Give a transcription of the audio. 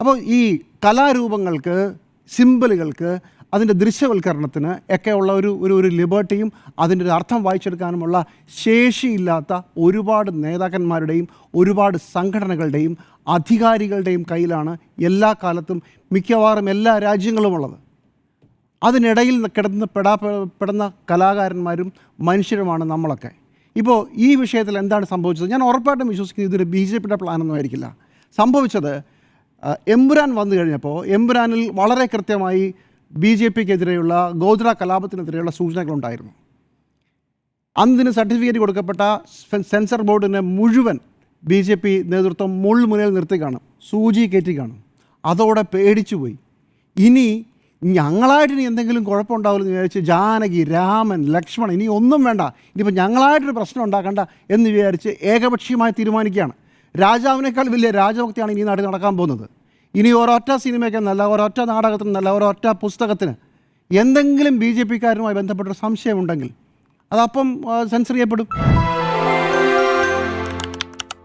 അപ്പോൾ ഈ കലാരൂപങ്ങൾക്ക്, സിംബലുകൾക്ക്, അതിൻ്റെ ദൃശ്യവൽക്കരണത്തിന് ഒക്കെ ഉള്ള ഒരു ലിബർട്ടിയും അതിൻ്റെ ഒരു അർത്ഥം വായിച്ചെടുക്കാനുമുള്ള ശേഷിയില്ലാത്ത ഒരുപാട് നേതാക്കന്മാരുടെയും ഒരുപാട് സംഘടനകളുടെയും അധികാരികളുടെയും കയ്യിലാണ് എല്ലാ കാലത്തും മിക്കവാറും എല്ലാ രാജ്യങ്ങളുമുള്ളത്. അതിനിടയിൽ കിടന്ന് പെടുന്ന കലാകാരന്മാരും മനുഷ്യരുമാണ് നമ്മളൊക്കെ. ഇപ്പോൾ ഈ വിഷയത്തിൽ എന്താണ് സംഭവിച്ചത്? ഞാൻ ഉറപ്പായിട്ടും വിശ്വസിക്കുന്നത് ഇതൊരു BJPയുടെ പ്ലാനൊന്നും ആയിരിക്കില്ല. സംഭവിച്ചത് എമ്പുരാൻ വന്നു കഴിഞ്ഞപ്പോൾ എമ്പുരാനിൽ വളരെ കൃത്യമായി BJPക്കെതിരെയുള്ള ഗോദ്ര കലാപത്തിനെതിരെയുള്ള സൂചനകളുണ്ടായിരുന്നു. അന്നിന് സർട്ടിഫിക്കറ്റ് കൊടുക്കപ്പെട്ട സെൻസർ ബോർഡിനെ മുഴുവൻ BJP നേതൃത്വം മുൾമുനയിൽ നിർത്തി കാണും, സൂചി കയറ്റി കാണും. അതോടെ പേടിച്ചു പോയി. ഇനി ഞങ്ങളായിട്ടിനി എന്തെങ്കിലും കുഴപ്പമുണ്ടാവില്ലെന്ന് വിചാരിച്ച് ജാനകി, രാമൻ, ലക്ഷ്മണൻ ഇനി ഒന്നും വേണ്ട, ഇനിയിപ്പോൾ ഞങ്ങളായിട്ടൊരു പ്രശ്നം ഉണ്ടാക്കണ്ട എന്ന് വിചാരിച്ച് ഏകപക്ഷീയമായി തീരുമാനിക്കുകയാണ്. രാജാവിനേക്കാൾ വലിയ രാജഭക്തിയാണ് ഇനി നാട്ടിൽ നടക്കാൻ പോകുന്നത്. ഇനി ഒരൊറ്റ സിനിമയ്ക്കെന്നല്ല, ഒരൊറ്റ നാടകത്തിനെന്നല്ല, ഒരൊറ്റ പുസ്തകത്തിന് എന്തെങ്കിലും BJPക്കാരുമായി ബന്ധപ്പെട്ടൊരു സംശയമുണ്ടെങ്കിൽ അതപ്പം സെൻസർ ചെയ്യപ്പെടും.